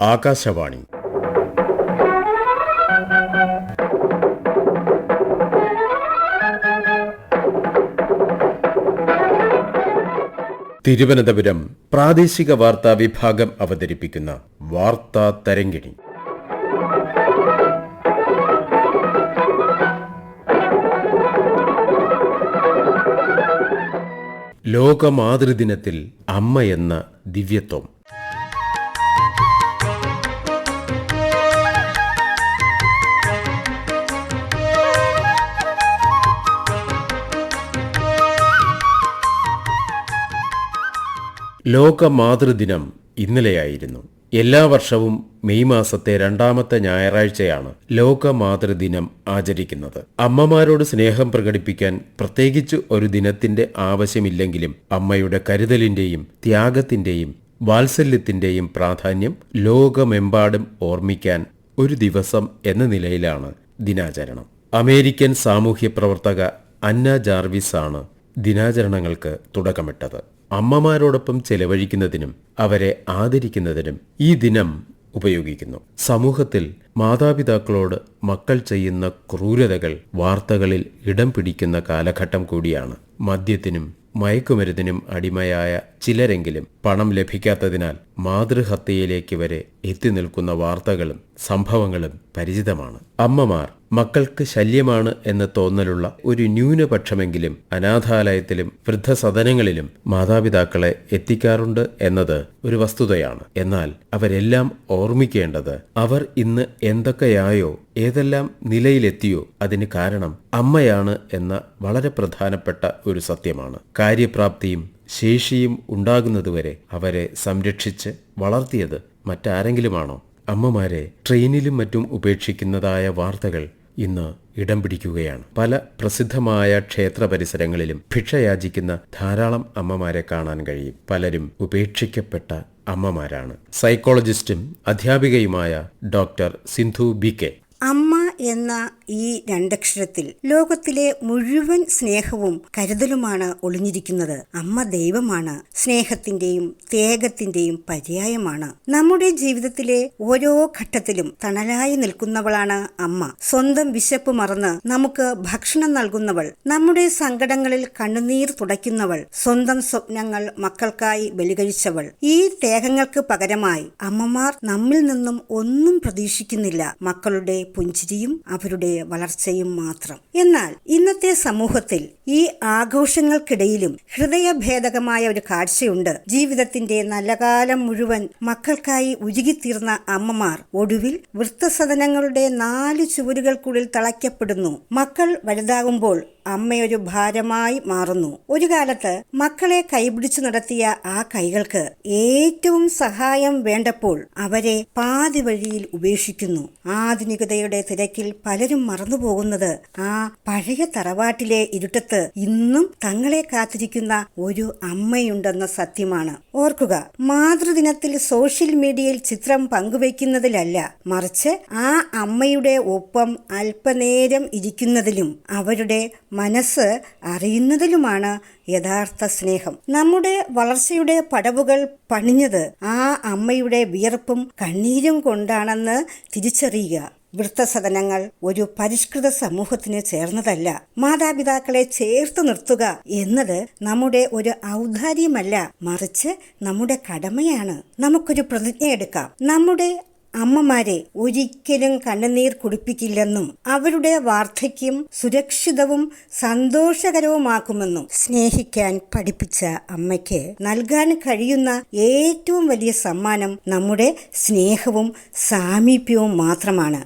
ആകാശവാണി. തിരുവനന്തപുരം പ്രാദേശിക വാർത്താ വിഭാഗം അവതരിപ്പിക്കുന്ന വാർത്താ തരംഗിണി. ലോക മാതൃദിനത്തിൽ അമ്മ എന്ന ദിവ്യത്വം. ലോക മാതൃദിനം ഇന്നലെയായിരുന്നു. എല്ലാ വർഷവും മെയ് മാസത്തെ 2ാമത്തെ ഞായറാഴ്ചയാണ് ലോക മാതൃദിനം ആചരിക്കുന്നത്. അമ്മമാരോട് സ്നേഹം പ്രകടിപ്പിക്കാൻ പ്രത്യേകിച്ച് ഒരു ദിനത്തിന്റെ ആവശ്യമില്ലെങ്കിലും അമ്മയുടെ കരുതലിന്റെയും ത്യാഗത്തിന്റെയും വാത്സല്യത്തിന്റെയും പ്രാധാന്യം ലോകമെമ്പാടും ഓർമ്മിക്കാൻ ഒരു ദിവസം എന്ന നിലയിലാണ് ദിനാചരണം. അമേരിക്കൻ സാമൂഹ്യ പ്രവർത്തക അന്ന ജാർവിസ് ആണ് ദിനാചരണങ്ങൾക്ക് തുടക്കമിട്ടത്. അമ്മമാരോടൊപ്പം ചെലവഴിക്കുന്നതിനും അവരെ ആദരിക്കുന്നതിനും ഈ ദിനം ഉപയോഗിക്കുന്നു. സമൂഹത്തിൽ മാതാപിതാക്കളോട് മക്കൾ ചെയ്യുന്ന ക്രൂരതകൾ വാർത്തകളിൽ ഇടം പിടിക്കുന്ന കാലഘട്ടം കൂടിയാണ്. മദ്യത്തിനും മയക്കുമരുന്നിനും അടിമയായ ചിലരെങ്കിലും പണം ലഭിക്കാത്തതിനാൽ മാതൃഹത്യയിലേക്ക് വരെ എത്തി നിൽക്കുന്ന വാർത്തകളും സംഭവങ്ങളും പരിചിതമാണ്. അമ്മമാർ മക്കൾക്ക് ശല്യമാണ് എന്ന് തോന്നലുള്ള ഒരു ന്യൂനപക്ഷമെങ്കിലും അനാഥാലയത്തിലും വൃദ്ധസദനങ്ങളിലും മാതാപിതാക്കളെ എത്തിക്കാറുണ്ട് എന്നത് ഒരു വസ്തുതയാണ്. എന്നാൽ അവരെല്ലാം ഓർമ്മിക്കേണ്ടത് അവർ ഇന്ന് എന്തൊക്കെയായോ ഏതെല്ലാം നിലയിലെത്തിയോ അതിന് കാരണം അമ്മയാണ് എന്ന വളരെ പ്രധാനപ്പെട്ട ഒരു സത്യമാണ്. കാര്യപ്രാപ്തിയും ശേഷിയും ഉണ്ടാകുന്നതുവരെ അവരെ സംരക്ഷിച്ച് വളർത്തിയത് മറ്റാരെങ്കിലുമാണോ? അമ്മമാരെ ട്രെയിനിലും മറ്റും ഉപേക്ഷിക്കുന്നതായ വാർത്തകൾ ഇന്ന് ഇടം പിടിക്കുകയാണ്. പല പ്രസിദ്ധമായ ക്ഷേത്ര പരിസരങ്ങളിലും ഭിക്ഷയാചിക്കുന്ന ധാരാളം അമ്മമാരെ കാണാൻ കഴിയും. പലരും ഉപേക്ഷിക്കപ്പെട്ട അമ്മമാരാണ്. സൈക്കോളജിസ്റ്റും അധ്യാപികയുമായ ഡോക്ടർ സിന്ധു ബി.കെ. അമ്മ എന്ന ഈ രണ്ടക്ഷരത്തിൽ ലോകത്തിലെ മുഴുവൻ സ്നേഹവും കരുതലുമാണ് ഒളിഞ്ഞിരിക്കുന്നത്. അമ്മ ദൈവമാണ്, സ്നേഹത്തിന്റെയും ത്യാഗത്തിന്റെയും പര്യായമാണ്. നമ്മുടെ ജീവിതത്തിലെ ഓരോ ഘട്ടത്തിലും തണലായി നിൽക്കുന്നവളാണ് അമ്മ. സ്വന്തം വിശപ്പ് മറന്ന് നമുക്ക് ഭക്ഷണം നൽകുന്നവൾ, നമ്മുടെ സങ്കടങ്ങളിൽ കണ്ണുനീർ തുടയ്ക്കുന്നവൾ, സ്വന്തം സ്വപ്നങ്ങൾ മക്കൾക്കായി ബലികഴിച്ചവൾ. ഈ ത്യാഗങ്ങൾക്ക് പകരമായി അമ്മമാർ നമ്മിൽ നിന്നും ഒന്നും പ്രതീക്ഷിക്കുന്നില്ല, മക്കളുടെ പുഞ്ചിരിയും അവരുടെ വളർച്ചയും മാത്രം. എന്നാൽ ഇന്നത്തെ സമൂഹത്തിൽ ഈ ആഘോഷങ്ങൾക്കിടയിലും ഹൃദയഭേദകമായ ഒരു കാഴ്ചയുണ്ട്. ജീവിതത്തിന്റെ നല്ല കാലം മുഴുവൻ മക്കൾക്കായി ഉരുകിത്തീർന്ന അമ്മമാർ ഒടുവിൽ വൃദ്ധസദനങ്ങളുടെ 4 ചുവരുകൾക്കുള്ളിൽ തളയ്ക്കപ്പെടുന്നു. മക്കൾ വലുതാകുമ്പോൾ അമ്മയൊരു ഭാരമായി മാറുന്നു. ഒരു കാലത്ത് മക്കളെ കൈപിടിച്ചു നടത്തിയ ആ കൈകൾക്ക് ഏറ്റവും സഹായം വേണ്ടപ്പോൾ അവരെ പാതി വഴിയിൽ ഉപേക്ഷിക്കുന്നു. ആധുനികതയുടെ തിരക്കിൽ പലരും മറന്നുപോകുന്നത് ആ പഴയ തറവാട്ടിലെ ഇരുട്ടത്ത് ഇന്നും തങ്ങളെ കാത്തിരിക്കുന്ന ഒരു അമ്മയുണ്ടെന്ന സത്യമാണ്. ഓർക്കുക, മാതൃദിനത്തിൽ സോഷ്യൽ മീഡിയയിൽ ചിത്രം പങ്കുവയ്ക്കുന്നതിലല്ല, മറിച്ച് ആ അമ്മയുടെ ഒപ്പം അല്പനേരം ഇരിക്കുന്നതിലും അവരുടെ മനസ്സ് അറിയുന്നതിലുമാണ് യഥാർത്ഥ സ്നേഹം. നമ്മുടെ വളർച്ചയുടെ പടവുകൾ പണിഞ്ഞത് ആ അമ്മയുടെ വിയർപ്പും കണ്ണീരും കൊണ്ടാണെന്ന് തിരിച്ചറിയുക. വൃദ്ധസദനങ്ങൾ ഒരു പരിഷ്കൃത സമൂഹത്തിന് ചേർന്നതല്ല. മാതാപിതാക്കളെ ചേർത്ത് നിർത്തുക എന്നത് നമ്മുടെ ഒരു ഔദാര്യമല്ല, മറിച്ച് നമ്മുടെ കടമയാണ്. നമുക്കൊരു പ്രതിജ്ഞ എടുക്കാം. നമ്മുടെ അമ്മമാരെ ഒരിക്കലും കണ്ണുനീർ കുടിപ്പിക്കില്ലെന്നും അവരുടെ വാർദ്ധക്യം സുരക്ഷിതവും സന്തോഷകരവുമാക്കുമെന്നും സ്നേഹിക്കാൻ പഠിപ്പിച്ച അമ്മയ്ക്ക് നൽകാൻ കഴിയുന്ന ഏറ്റവും വലിയ സമ്മാനം നമ്മുടെ സ്നേഹവും സാമീപ്യവും മാത്രമാണ്.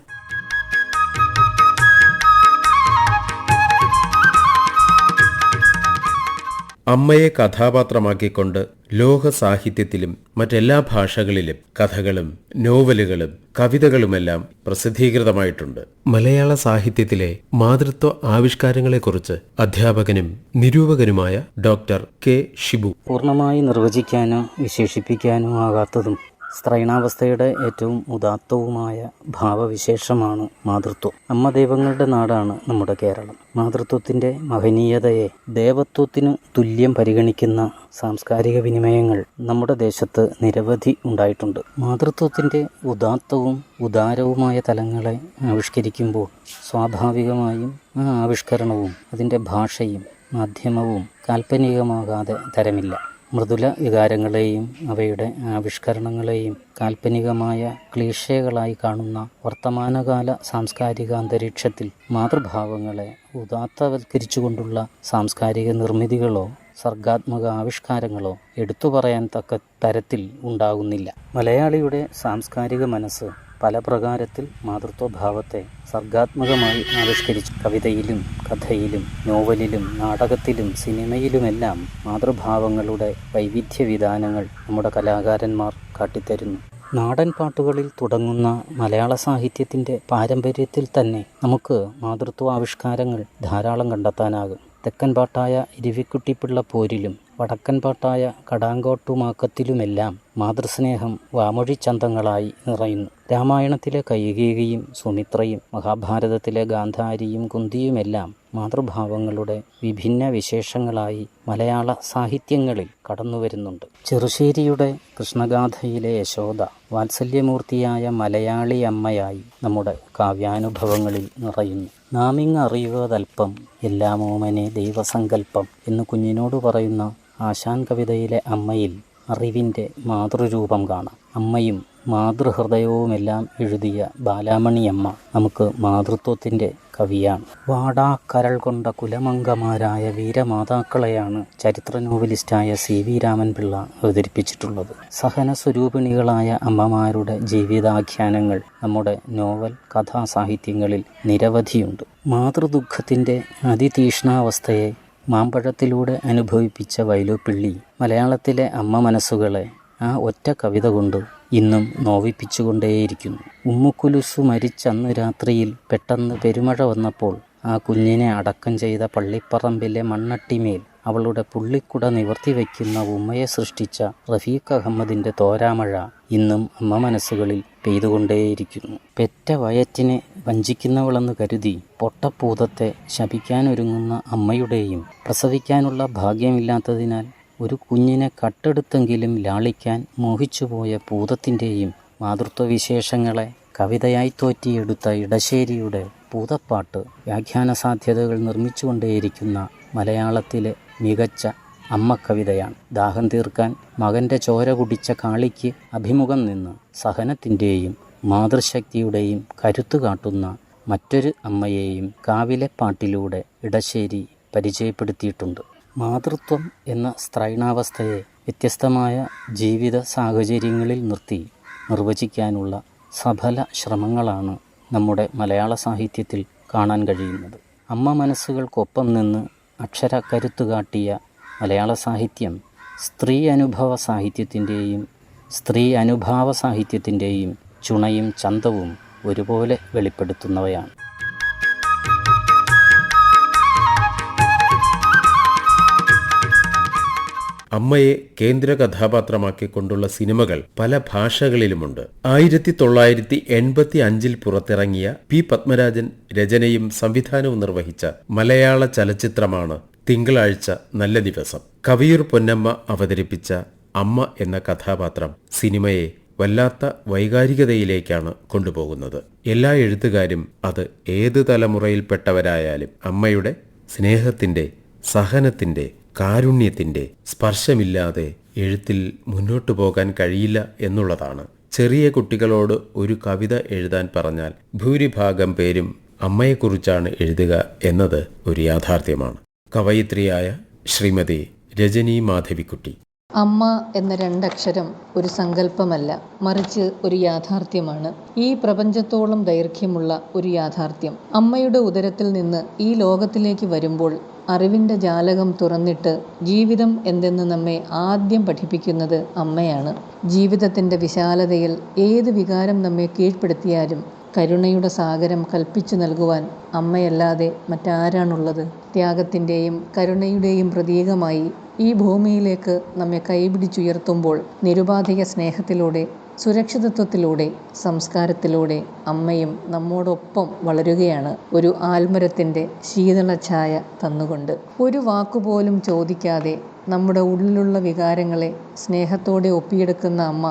അമ്മയെ കഥാപാത്രമാക്കിക്കൊണ്ട് ലോക സാഹിത്യത്തിലും മറ്റെല്ലാ ഭാഷകളിലും കഥകളും നോവലുകളും കവിതകളുമെല്ലാം പ്രസിദ്ധീകൃതമായിട്ടുണ്ട്. മലയാള സാഹിത്യത്തിലെ മാതൃത്വ ആവിഷ്കാരങ്ങളെക്കുറിച്ച് അധ്യാപകനും നിരൂപകനുമായ ഡോക്ടർ കെ ഷിബു. പൂർണ്ണമായി നിർവചിക്കാനോ വിശേഷിപ്പിക്കാനോ ആകാത്തതും സ്ത്രൈണാവസ്ഥയുടെ ഏറ്റവും ഉദാത്തവുമായ ഭാവവിശേഷമാണ് മാതൃത്വം. അമ്മ ദൈവങ്ങളുടെ നാടാണ് നമ്മുടെ കേരളം. മാതൃത്വത്തിൻ്റെ മഹനീയതയെ ദേവത്വത്തിനു തുല്യം പരിഗണിക്കുന്ന സാംസ്കാരിക വിനിമയങ്ങൾ നമ്മുടെ ദേശത്ത് നിരവധി ഉണ്ടായിട്ടുണ്ട്. മാതൃത്വത്തിൻ്റെ ഉദാത്തവും ഉദാരവുമായ തലങ്ങളെ ആവിഷ്കരിക്കുമ്പോൾ സ്വാഭാവികമായും ആ ആവിഷ്കരണവും അതിൻ്റെ ഭാഷയും മാധ്യമവും കാൽപ്പനികമാകാതെ തരമില്ല. മൃദുല വികാരങ്ങളെയും അവയുടെ ആവിഷ്കരണങ്ങളെയും കാൽപ്പനികമായ ക്ലീഷകളായി കാണുന്ന വർത്തമാനകാല സാംസ്കാരിക അന്തരീക്ഷത്തിൽ മാതൃഭാവങ്ങളെ ഉദാത്തവൽക്കരിച്ചുകൊണ്ടുള്ള സാംസ്കാരിക നിർമ്മിതികളോ സർഗാത്മക ആവിഷ്കാരങ്ങളോ എടുത്തു പറയാൻ തക്ക തരത്തിൽ ഉണ്ടാകുന്നില്ല. മലയാളിയുടെ സാംസ്കാരിക മനസ്സ് പല പ്രകാരത്തിൽ മാതൃത്വഭാവത്തെ സർഗാത്മകമായി ആവിഷ്കരിച്ചു. കവിതയിലും കഥയിലും നോവലിലും നാടകത്തിലും സിനിമയിലുമെല്ലാം മാതൃഭാവങ്ങളുടെ വൈവിധ്യവിധാനങ്ങൾ നമ്മുടെ കലാകാരന്മാർ കാട്ടിത്തരുന്നു. നാടൻ പാട്ടുകളിൽ തുടങ്ങുന്ന മലയാള സാഹിത്യത്തിൻ്റെ പാരമ്പര്യത്തിൽ തന്നെ നമുക്ക് മാതൃത്വാവിഷ്കാരങ്ങൾ ധാരാളം കണ്ടെത്താനാകും. തെക്കൻ പാട്ടായ ഇരിവിക്കുട്ടിപ്പിള്ള പോരിലും വടക്കൻ പാട്ടായ കടാങ്കോട്ടുമാക്കത്തിലുമെല്ലാം മാതൃസ്നേഹം വാമൊഴിച്ചന്തങ്ങളായി നിറയുന്നു. രാമായണത്തിലെ കൈകേയിയും സുമിത്രയും മഹാഭാരതത്തിലെ ഗാന്ധാരിയും കുന്തിയുമെല്ലാം മാതൃഭാവങ്ങളുടെ വിഭിന്ന വിശേഷങ്ങളായി മലയാള സാഹിത്യങ്ങളിൽ കടന്നുവരുന്നുണ്ട്. ചെറുശ്ശേരിയുടെ കൃഷ്ണഗാഥയിലെ യശോദ വാത്സല്യമൂർത്തിയായ മലയാളി അമ്മയായി നമ്മുടെ കാവ്യാനുഭവങ്ങളിൽ നിറയുന്നു. നാമിങ് അറിയുവതൽപ്പം എല്ലാം ഓമനെ ദൈവസങ്കല്പം എന്ന് കുഞ്ഞിനോട് പറയുന്ന ആശാൻ കവിതയിലെ അമ്മയിൽ അറിവിൻ്റെ മാതൃരൂപം കാണാം. അമ്മയും മാതൃഹൃദയവുമെല്ലാം എഴുതിയ ബാലാമണിയമ്മ നമുക്ക് മാതൃത്വത്തിൻ്റെ കവിയാണ്. വാടാക്കരൾ കൊണ്ട കുലമംഗമാരായ വീരമാതാക്കളെയാണ് ചരിത്ര നോവലിസ്റ്റായ CV രാമൻപിള്ള അവതരിപ്പിച്ചിട്ടുള്ളത്. സഹനസ്വരൂപിണികളായ അമ്മമാരുടെ ജീവിതാഖ്യാനങ്ങൾ നമ്മുടെ നോവൽ കഥാസാഹിത്യങ്ങളിൽ നിരവധിയുണ്ട്. മാതൃദുഃഖത്തിൻ്റെ അതിതീക്ഷ്ണാവസ്ഥയെ മാമ്പഴത്തിലൂടെ അനുഭവിപ്പിച്ച വൈലോപ്പിള്ളി മലയാളത്തിലെ അമ്മ മനസ്സുകളെ ആ ഒറ്റ കവിത കൊണ്ട് ഇന്നും നോവിപ്പിച്ചുകൊണ്ടേയിരിക്കുന്നു. ഉമ്മുക്കുലുസു മരിച്ചന്ന് രാത്രിയിൽ പെട്ടെന്ന് പെരുമഴ വന്നപ്പോൾ ആ കുഞ്ഞിനെ അടക്കം ചെയ്ത പള്ളിപ്പറമ്പിലെ മണ്ണട്ടിമേൽ അവളുടെ പുള്ളിക്കുട നിവർത്തി വയ്ക്കുന്ന ഉമ്മയെ സൃഷ്ടിച്ച റഫീഖ് അഹമ്മദിൻ്റെ തോരാമഴ ഇന്നും അമ്മ മനസ്സുകളിൽ പെയ്തുകൊണ്ടേയിരിക്കുന്നു. പെറ്റ വയറ്റിനെ വഞ്ചിക്കുന്നവളെന്ന് കരുതി പൊട്ടപ്പൂതത്തെ ശപിക്കാനൊരുങ്ങുന്ന അമ്മയുടെയും പ്രസവിക്കാനുള്ള ഭാഗ്യമില്ലാത്തതിനാൽ ഒരു കുഞ്ഞിനെ കട്ടെടുത്തെങ്കിലും ലാളിക്കാൻ മോഹിച്ചുപോയ പൂതത്തിൻ്റെയും മാതൃത്വവിശേഷങ്ങളെ കവിതയായി തോറ്റിയെടുത്ത ഇടശ്ശേരിയുടെ പൂതപ്പാട്ട് വ്യാഖ്യാന സാധ്യതകൾ നിർമ്മിച്ചുകൊണ്ടേയിരിക്കുന്ന മലയാളത്തിലെ മികച്ച അമ്മക്കവിതയാണ്. ദാഹം തീർക്കാൻ മകൻ്റെ ചോര കുടിച്ച കാളിക്ക് അഭിമുഖം നിന്ന് സഹനത്തിൻ്റെയും മാതൃശക്തിയുടെയും കരുത്തു കാട്ടുന്ന മറ്റൊരു അമ്മയെയും കാവിലെ പാട്ടിലൂടെ ഇടശ്ശേരി പരിചയപ്പെടുത്തിയിട്ടുണ്ട്. മാതൃത്വം എന്ന സ്ത്രൈണാവസ്ഥയെ വ്യത്യസ്തമായ ജീവിത സാഹചര്യങ്ങളിൽ നിർത്തി നിർവചിക്കാനുള്ള സഫല ശ്രമങ്ങളാണ് നമ്മുടെ മലയാള സാഹിത്യത്തിൽ കാണാൻ കഴിയുന്നത്. അമ്മ മനസ്സുകൾക്കൊപ്പം നിന്ന് അക്ഷരക്കരുത്തു കാട്ടിയ മലയാള സാഹിത്യം സ്ത്രീ അനുഭവ സാഹിത്യത്തിൻ്റെയും ചുണയും ചന്തവും ഒരുപോലെ വെളിപ്പെടുത്തുന്നവയാണ്. അമ്മയെ കേന്ദ്ര കഥാപാത്രമാക്കിക്കൊണ്ടുള്ള സിനിമകൾ പല ഭാഷകളിലുമുണ്ട്. 1985 പുറത്തിറങ്ങിയ P. പത്മരാജൻ രചനയും സംവിധാനവും നിർവഹിച്ച മലയാള ചലച്ചിത്രമാണ് തിങ്കളാഴ്ച നല്ല ദിവസം. കവിയൂർ പൊന്നമ്മ അവതരിപ്പിച്ച അമ്മ എന്ന കഥാപാത്രം സിനിമയെ വല്ലാത്ത വൈകാരികതയിലേക്കാണ് കൊണ്ടുപോകുന്നത്. എല്ലാ എഴുത്തുകാരും അത് ഏത് തലമുറയിൽപ്പെട്ടവരായാലും അമ്മയുടെ സ്നേഹത്തിന്റെ, സഹനത്തിന്റെ, കാരുണ്യത്തിന്റെ സ്പർശമില്ലാതെ എഴുത്തിൽ മുന്നോട്ടു പോകാൻ കഴിയില്ല എന്നുള്ളതാണ്. ചെറിയ കുട്ടികളോട് ഒരു കവിത എഴുതാൻ പറഞ്ഞാൽ ഭൂരിഭാഗം പേരും അമ്മയെക്കുറിച്ചാണ് എഴുതുക എന്നത് ഒരു യാഥാർത്ഥ്യമാണ്. കവയിത്രിയായ ശ്രീമതി രജനി മാധവിക്കുട്ടി. അമ്മ എന്ന രണ്ടക്ഷരം ഒരു സങ്കല്പമല്ല, മറിച്ച് ഒരു യാഥാർത്ഥ്യമാണ്. ഈ പ്രപഞ്ചത്തോളം ദൈർഘ്യമുള്ള ഒരു യാഥാർത്ഥ്യം. അമ്മയുടെ ഉദരത്തിൽ നിന്ന് ഈ ലോകത്തിലേക്ക് വരുമ്പോൾ അറിവിൻ്റെ ജാലകം തുറന്നിട്ട് ജീവിതം എന്തെന്ന് നമ്മെ ആദ്യം പഠിപ്പിക്കുന്നത് അമ്മയാണ്. ജീവിതത്തിൻ്റെ വിശാലതയിൽ ഏത് വികാരം നമ്മെ കീഴ്പ്പെടുത്തിയാലും കരുണയുടെ സാഗരം കൽപ്പിച്ചു നൽകുവാൻ അമ്മയല്ലാതെ മറ്റാരാണുള്ളത്? ത്യാഗത്തിൻ്റെയും കരുണയുടെയും പ്രതീകമായി ഈ ഭൂമിയിലേക്ക് നമ്മെ കൈപിടിച്ചുയർത്തുമ്പോൾ നിരുപാധിക സ്നേഹത്തിലൂടെ സുരക്ഷിതത്വത്തിലൂടെ, സംസ്കാരത്തിലൂടെ അമ്മയും നമ്മോടൊപ്പം വളരുകയാണ്, ഒരു ആൽമരത്തിൻ്റെ ശീതള ഛായ തന്നുകൊണ്ട്. ഒരു വാക്കുപോലും ചോദിക്കാതെ നമ്മുടെ ഉള്ളിലുള്ള വികാരങ്ങളെ സ്നേഹത്തോടെ ഒപ്പിയെടുക്കുന്ന അമ്മ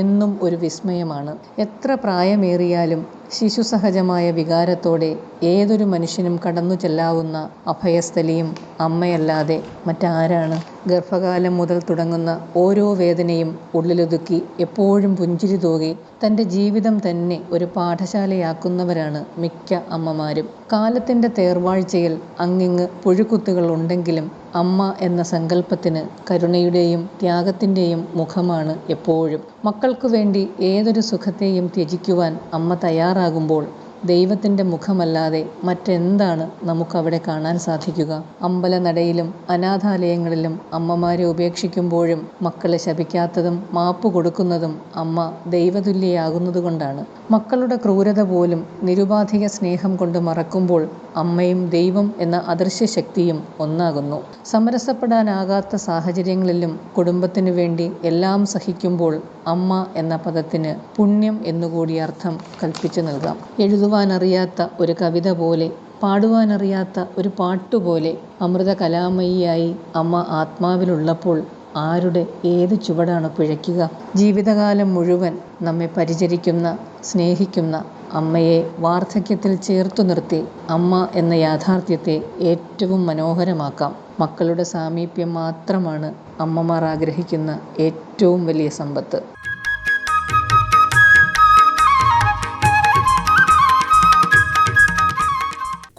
എന്നും ഒരു വിസ്മയമാണ്. എത്ര പ്രായമേറിയാലും ശിശുസഹജമായ വികാരത്തോടെ ഏതൊരു മനുഷ്യനും കടന്നു ചെല്ലാവുന്ന അഭയസ്ഥലിയും അമ്മയല്ലാതെ മറ്റാരാണ്? ഗർഭകാലം മുതൽ തുടങ്ങുന്ന ഓരോ വേദനയും ഉള്ളിലൊതുക്കി എപ്പോഴും പുഞ്ചിരി തൂകി തൻ്റെ ജീവിതം തന്നെ ഒരു പാഠശാലയാക്കുന്നവരാണ് മിക്ക അമ്മമാരും. കാലത്തിൻ്റെ തേർവാഴ്ചയിൽ അങ്ങിങ്ങ് പുഴുക്കുത്തുകൾ ഉണ്ടെങ്കിലും അമ്മ എന്ന സങ്കല്പത്തിന് കരുണയുടെയും ത്യാഗത്തിൻ്റെയും മുഖമാണ് എപ്പോഴും. മക്കൾക്കു വേണ്ടി ഏതൊരു സുഖത്തെയും ത്യജിക്കുവാൻ അമ്മ തയ്യാറാകുമ്പോൾ ദൈവത്തിൻ്റെ മുഖമല്ലാതെ മറ്റെന്താണ് നമുക്കവിടെ കാണാൻ സാധിക്കുക? അമ്പലനടയിലും അനാഥാലയങ്ങളിലും അമ്മമാരെ ഉപേക്ഷിക്കുമ്പോഴും മക്കളെ ശപിക്കാത്തതും മാപ്പ് കൊടുക്കുന്നതും അമ്മ ദൈവതുല്യയാകുന്നതുകൊണ്ടാണ്. മക്കളുടെ ക്രൂരത പോലും നിരുപാധിക സ്നേഹം കൊണ്ട് മറക്കുമ്പോൾ അമ്മയും ദൈവം എന്ന അദൃശ്യ ശക്തിയും ഒന്നാകുന്നു. സമരസപ്പെടാനാകാത്ത സാഹചര്യങ്ങളിലും കുടുംബത്തിനു വേണ്ടി എല്ലാം സഹിക്കുമ്പോൾ അമ്മ എന്ന പദത്തിന് പുണ്യം എന്നുകൂടി അർത്ഥം കൽപ്പിച്ചു നൽകാം. എഴുതുവാനറിയാത്ത ഒരു കവിത പോലെ, പാടുവാനറിയാത്ത ഒരു പാട്ടുപോലെ അമൃത കലാമയിയായി അമ്മ ആത്മാവിലുള്ളപ്പോൾ ആരുടെ ഏത് ചുവടാണ് പിഴയ്ക്കുക? ജീവിതകാലം മുഴുവൻ നമ്മെ പരിചരിക്കുന്ന, സ്നേഹിക്കുന്ന അമ്മയെ വാർദ്ധക്യത്തിൽ ചേർത്തു നിർത്തി അമ്മ എന്ന യാഥാർത്ഥ്യത്തെ ഏറ്റവും മനോഹരമാക്കാം. മക്കളുടെ സാമീപ്യം മാത്രമാണ് അമ്മമാർ ആഗ്രഹിക്കുന്ന ഏറ്റവും വലിയ സമ്പത്ത്.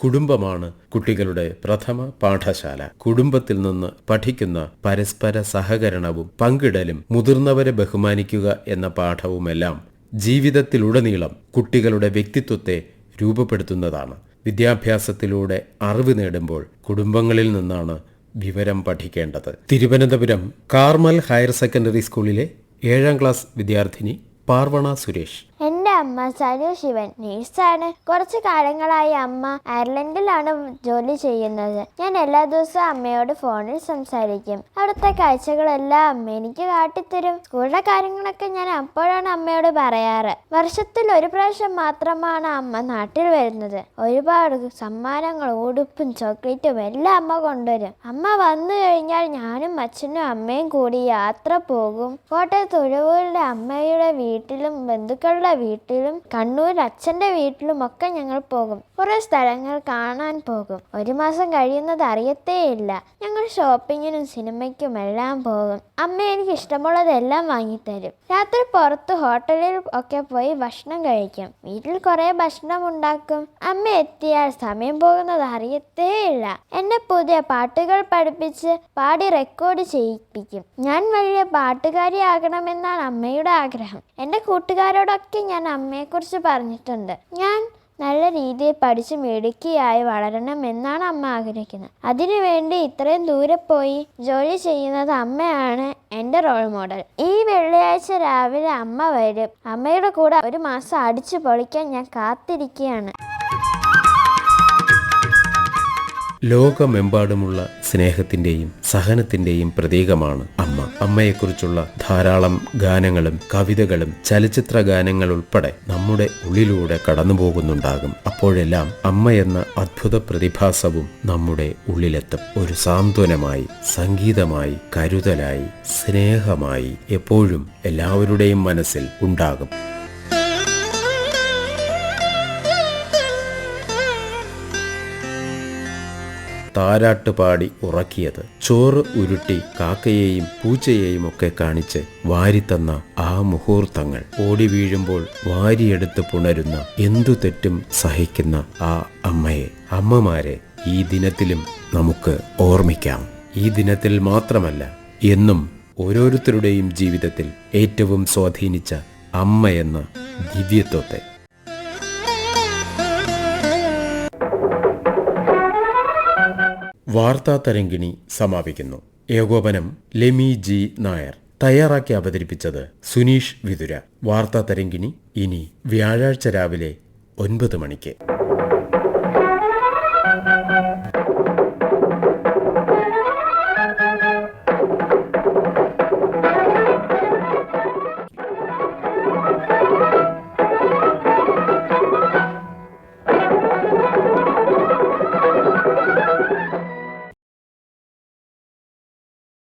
കുടുംബമാണ് കുട്ടികളുടെ പ്രഥമ പാഠശാല. കുടുംബത്തിൽ നിന്ന് പഠിക്കുന്ന പരസ്പര സഹകരണവും പങ്കിടലും മുതിർന്നവരെ ബഹുമാനിക്കുക എന്ന പാഠവുമെല്ലാം ജീവിതത്തിലുടനീളം കുട്ടികളുടെ വ്യക്തിത്വത്തെ രൂപപ്പെടുത്തുന്നതാണ്. വിദ്യാഭ്യാസത്തിലൂടെ അറിവ് നേടുമ്പോൾ കുടുംബങ്ങളിൽ നിന്നാണ് വിവരം പഠിക്കേണ്ടത്. തിരുവനന്തപുരം കാർമൽ ഹയർ സെക്കൻഡറി സ്കൂളിലെ 7ാം ക്ലാസ് വിദ്യാർത്ഥിനി പാർവണ സുരേഷ്. എൻ്റെ അമ്മ സനു ശിവൻ നേഴ്സാണ്. കുറച്ചു കാലങ്ങളായി അമ്മ അയർലൻഡിലാണ് ജോലി ചെയ്യുന്നത്. ഞാൻ എല്ലാ ദിവസവും അമ്മയോട് ഫോണിൽ സംസാരിക്കും. അവിടുത്തെ കാഴ്ചകളെല്ലാം അമ്മ എനിക്ക് കാട്ടിത്തരും. സ്കൂളിലെ കാര്യങ്ങളൊക്കെ ഞാൻ അപ്പോഴാണ് അമ്മയോട് പറയാറ്. വർഷത്തിൽ ഒരു പ്രാവശ്യം മാത്രമാണ് അമ്മ നാട്ടിൽ വരുന്നത്. ഒരുപാട് സമ്മാനങ്ങൾ, ഉടുപ്പും ചോക്ലേറ്റും എല്ലാം അമ്മ കൊണ്ടുവരും. അമ്മ വന്നു കഴിഞ്ഞാൽ ഞാനും അച്ഛനും അമ്മയും കൂടി യാത്ര പോകും. കോട്ടയത്ത് ഉഴവൂരിലെ അമ്മയുടെ വീട്ടിലും ബന്ധുക്കളുടെ വീട്ടിലും കണ്ണൂർ അച്ഛൻ്റെ വീട്ടിലും ഒക്കെ ഞങ്ങൾ പോകും. കുറെ സ്ഥലങ്ങൾ കാണാൻ പോകും. ഒരു മാസം കഴിയുന്നത് അറിയത്തേയില്ല. ഞങ്ങൾ ഷോപ്പിങ്ങിനും സിനിമയ്ക്കും എല്ലാം പോകും. അമ്മ എനിക്ക് ഇഷ്ടമുള്ളതെല്ലാം വാങ്ങിത്തരും. രാത്രി പുറത്ത് ഹോട്ടലിൽ ഒക്കെ പോയി ഭക്ഷണം കഴിക്കും. വീട്ടിൽ കുറെ ഭക്ഷണം ഉണ്ടാക്കും. അമ്മ എത്തിയാൽ സമയം പോകുന്നത് അറിയത്തേയില്ല. എന്നെ പുതിയ പാട്ടുകൾ പഠിപ്പിച്ച് പാടി റെക്കോർഡ് ചെയ്യിപ്പിക്കും. ഞാൻ വലിയ പാട്ടുകാരിയാകണമെന്നാണ് അമ്മയുടെ ആഗ്രഹം. എൻ്റെ കൂട്ടുകാരോടൊക്കെ ഞാൻ അമ്മയെക്കുറിച്ച് പറഞ്ഞിട്ടുണ്ട്. ഞാൻ നല്ല രീതിയിൽ പഠിച്ച് മിടുക്കിയായി വളരണം എന്നാണ് അമ്മ ആഗ്രഹിക്കുന്നത്. അതിനുവേണ്ടി ഇത്രയും ദൂരെ പോയി ജോലി ചെയ്യുന്നത് അമ്മയാണ് എൻ്റെ റോൾ മോഡൽ. ഈ വെള്ളിയാഴ്ച രാവിലെ അമ്മ വരും. അമ്മയുടെ കൂടെ ഒരു മാസം അടിച്ചു പൊളിക്കാൻ ഞാൻ കാത്തിരിക്കുകയാണ്. ലോകമെമ്പാടുമുള്ള സ്നേഹത്തിന്റെയും സഹനത്തിന്റെയും പ്രതീകമാണ് അമ്മ. അമ്മയെക്കുറിച്ചുള്ള ധാരാളം ഗാനങ്ങളും കവിതകളും ചലച്ചിത്ര ഗാനങ്ങൾ ഉൾപ്പെടെ നമ്മുടെ ഉള്ളിലൂടെ കടന്നുപോകുന്നുണ്ടാകും. അപ്പോഴെല്ലാം അമ്മ എന്ന അദ്ഭുത പ്രതിഭാസവും നമ്മുടെ ഉള്ളിലെത്തും. ഒരു സാന്ത്വനമായി, സംഗീതമായി, കരുതലായി, സ്നേഹമായി എപ്പോഴും എല്ലാവരുടെയും മനസ്സിൽ ഉണ്ടാകും. താരാട്ടുപാടി ഉറക്കിയത്, ചോറ് ഉരുട്ടി കാക്കയെയും പൂച്ചയെയും ഒക്കെ കാണിച്ച് വാരിത്തന്ന ആ മുഹൂർത്തങ്ങൾ, ഓടി വീഴുമ്പോൾ വാരിയെടുത്ത് പുണരുന്ന, എന്തു തെറ്റും സഹിക്കുന്ന ആ അമ്മയെ, അമ്മമാരെ ഈ ദിനത്തിലും നമുക്ക് ഓർമ്മിക്കാം. ഈ ദിനത്തിൽ മാത്രമല്ല, എന്നും ഓരോരുത്തരുടെയും ജീവിതത്തിൽ ഏറ്റവും സ്വാധീനിച്ച അമ്മ എന്ന ദിവ്യത്വത്തെ. വാർത്താ തരംഗിണി സമാപിക്കുന്നു. ഏകോപനം ലെമി ജി നായർ. തയ്യാറാക്കി അവതരിപ്പിച്ചത് സുനീഷ് വിതുര. വാർത്താ തരംഗിണി ഇനി വ്യാഴാഴ്ച രാവിലെ 9 മണിക്ക്.